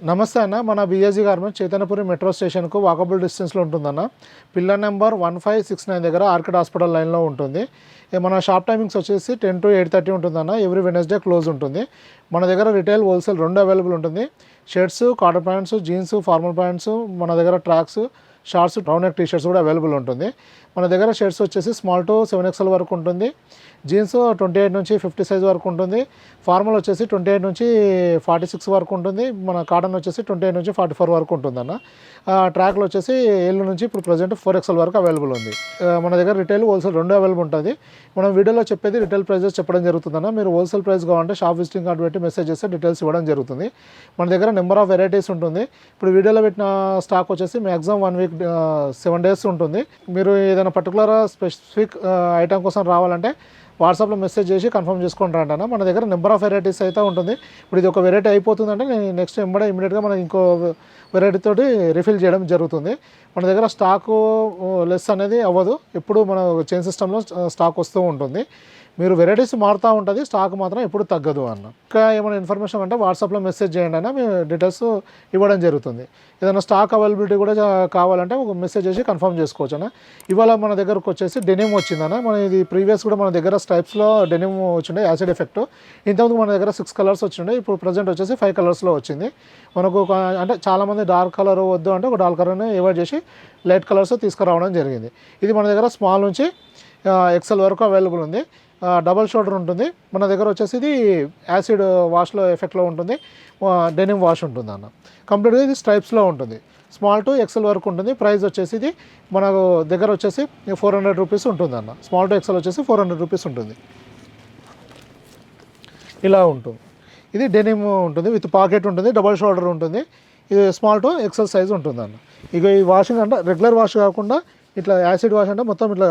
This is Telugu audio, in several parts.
నమస్తే అన్న, మన బిఎస్జీ గార్మెంట్స్ చైతన్యపురి మెట్రో స్టేషన్కు వాకబుల్ డిస్టెన్స్లో ఉంటుందన్న. పిల్లర్ నెంబర్ 1569 దగ్గర ఆర్కిడ్ హాస్పిటల్ లైన్లో ఉంటుంది. మన షాప్ టైమింగ్స్ వచ్చేసి 10 to 8:30 ఉంటుందన్న. ఎవ్రీ వెనస్డే క్లోజ్ ఉంటుంది. మన దగ్గర రిటైల్, హోల్సేల్ రెండు అవైలబుల్ ఉంటుంది. Shirts, cotton pants, jeans, formal pants, మన దగ్గర tracks, shorts, round neck t-shirts కూడా అవైలబుల్ ఉంటుంది. మన దగ్గర షర్ట్స్ వచ్చేసి స్మాల్ టు 7XL వరకు ఉంటుంది. జీన్స్ 28 నుంచి 50 సైజ్ వరకు ఉంటుంది. ఫార్మల్ వచ్చేసి 28 నుంచి 46 వరకు ఉంటుంది. మన కాటన్ వచ్చేసి 28 నుంచి 44 వరకు ఉంటుందన్న. ట్రాక్లు వచ్చేసి ఏళ్ళు నుంచి ఇప్పుడు ప్రజెంట్ 4XL వరకు అవైలబుల్ ఉంది. మన దగ్గర రిటైల్, హోల్సేల్ రెండు అవైలబుల్ ఉంటుంది. మనం వీడియోలో చెప్పేది రిటైల్ ప్రైజెస్ చెప్పడం జరుగుతుందన్న. మీరు హోల్సేల్ ప్రైస్ కావాలంటే షాప్ విజిటింగ్ కార్డు పెట్టి మెసేజ్ చేస్తే డీటెయిల్స్ ఇవ్వడం జరుగుతుంది. మన దగ్గర నెంబర్ ఆఫ్ వెరైటీస్ ఉంటుంది. ఇప్పుడు వీడియోలో పెట్టిన స్టాక్ వచ్చేసి మ్యాక్సిమం 1 వీక్ 7 డేస్ ఉంటుంది. మీరు ఏదైనా పర్టికులర్ స్పెసిఫిక్ ఐటమ్ కోసం రావాలంటే వాట్సాప్లో మెసేజ్ చేసి కన్ఫర్మ్ చేసుకుంటారంట. మన దగ్గర నెంబర్ ఆఫ్ వెరైటీస్ అయితే ఉంటుంది. ఇప్పుడు ఇది ఒక వెరైటీ అయిపోతుందంటే నేను నెక్స్ట్ ఇమీడియట్గా మనకి ఇంకో వెరైటీ తోటి రిఫిల్ చేయడం జరుగుతుంది. మన దగ్గర స్టాకు లెస్ అనేది అవ్వదు. ఎప్పుడు మన చైన్ సిస్టంలో స్టాక్ వస్తూ ఉంటుంది. మీరు వెరైటీస్ మారుతూ ఉంటుంది, స్టాక్ మాత్రం ఎప్పుడు తగ్గదు అన్న. ఇంకా ఏమైనా ఇన్ఫర్మేషన్ అంటే వాట్సాప్లో మెసేజ్ చేయండి అన్న, మేము డీటెయిల్స్ ఇవ్వడం జరుగుతుంది. ఏదైనా స్టాక్ అవైలబిలిటీ కూడా కావాలంటే ఒక మెసేజ్ చేసి కన్ఫర్మ్ చేసుకోవచ్చు అన్న. ఇవాళ మన దగ్గరకు వచ్చేసి డెనిమ్ వచ్చిందన్న. మన ఇది ప్రీవియస్ కూడా మన దగ్గర స్ట్రైప్స్లో డెనిమ్ వచ్చిండే, యాసిడ్ ఎఫెక్ట్. ఇంతకుముందు మన దగ్గర 6 కలర్స్ వచ్చిండే, ఇప్పుడు ప్రజెంట్ వచ్చేసి 5 కలర్స్లో వచ్చింది. మనకు అంటే చాలామంది డార్క్ కలర్ వద్దు అంటే ఒక డార్క్ కలర్ని అవాయిడ్ చేసి లైట్ కలర్స్ తీసుకురావడం జరిగింది. ఇది మన దగ్గర స్మాల్ నుంచి XL వరకు అవైలబుల్ ఉంది. డబల్ షోల్డర్ ఉంటుంది. మన దగ్గర వచ్చేసి ఇది యాసిడ్ వాష్లో ఎఫెక్ట్లో ఉంటుంది. డెనిమ్ వాష్ ఉంటుంది అన్న. కంప్లీట్గా ఇది స్ట్రైప్స్లో ఉంటుంది. స్మాల్ టు XL వరకు ఉంటుంది. ప్రైస్ వచ్చేసి ఇది మన దగ్గర వచ్చేసి 400 రూపీస్ ఉంటుంది అన్న. స్మాల్ టు XL వచ్చేసి 400 రూపీస్ ఉంటుంది. ఇలా ఉంటుంది. ఇది డెనిమ్ ఉంటుంది, విత్ పాకెట్ ఉంటుంది, డబల్ షోల్డర్ ఉంటుంది. ఇది స్మాల్ టు XL సైజ్ ఉంటుంది అన్న. ఇక ఈ వాషింగ్ అంటే రెగ్యులర్ వాష్ కాకుండా ఇట్లా యాసిడ్ వాష్ అంటే మొత్తం ఇట్లా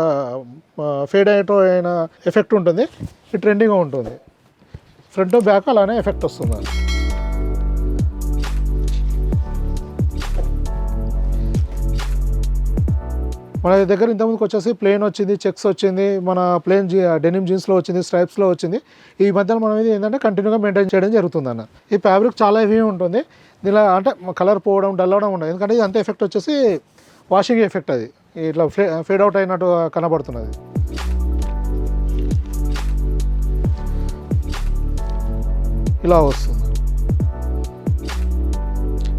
ఫేడ్ అయిన ఎఫెక్ట్ ఉంటుంది. ఇది ట్రెండింగ్గా ఉంటుంది. ఫ్రంట్ బ్యాక్ అలానే ఎఫెక్ట్ వస్తుంది. మన దగ్గర ఇంతకుముందుకు వచ్చేసి ప్లెయిన్ వచ్చింది, చెక్స్ వచ్చింది, మన ప్లెయిన్ డెనిమ్ జీన్స్లో వచ్చింది, స్ట్రైప్స్లో వచ్చింది. ఈ మధ్యలో మనం ఇది ఏంటంటే కంటిన్యూగా మెయింటైన్ చేయడం జరుగుతుంది అన్న. ఈ ఫ్యాబ్రిక్ చాలా హెవీ ఉంటుంది. దీనిలో అంటే కలర్ పోవడం, డల్ అవడం ఉండదు. ఎందుకంటే ఇది అంత ఎఫెక్ట్ వచ్చేసి వాషింగ్ ఎఫెక్ట్. అది ఇట్లా ఫేడ్ అవుట్ అయినట్టు కనబడుతున్నది. ఇలా వస్తుంది.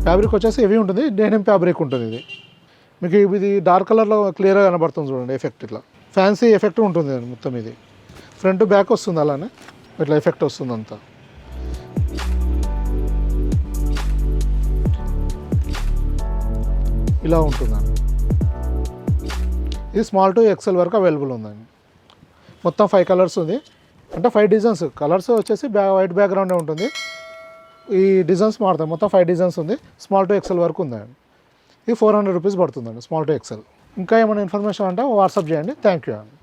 ఫ్యాబ్రిక్ వచ్చేసి హెవీ ఉంటుంది, డెనిమ్ ఫ్యాబ్రిక్ ఉంటుంది. ఇది మీకు ఇది డార్క్ కలర్లో క్లియర్గా కనబడుతుంది చూడండి ఎఫెక్ట్. ఇట్లా ఫ్యాన్సీ ఎఫెక్ట్ ఉంటుంది మొత్తం. ఇది ఫ్రంట్ బ్యాక్ వస్తుంది, అలానే ఇట్లా ఎఫెక్ట్ వస్తుంది అంతా. ఇలా ఉంటుందండి. ఇది స్మాల్ టు XL వరకు అవైలబుల్ ఉందండి. మొత్తం 5 కలర్స్ ఉంది. అంటే 5 డిజైన్స్. కలర్స్ వచ్చేసి వైట్ బ్యాక్గ్రౌండే ఉంటుంది. ఈ డిజైన్స్ మారుతాయి. మొత్తం 5 డిజైన్స్ ఉంది. స్మాల్ టు XL వరకు ఉందండి. ఇది 400 రూపీస్ పడుతుందండి స్మాల్ టు XL. ఇంకా ఏమైనా ఇన్ఫర్మేషన్ అంటే వాట్సాప్ చేయండి. థ్యాంక్ యూ అండి.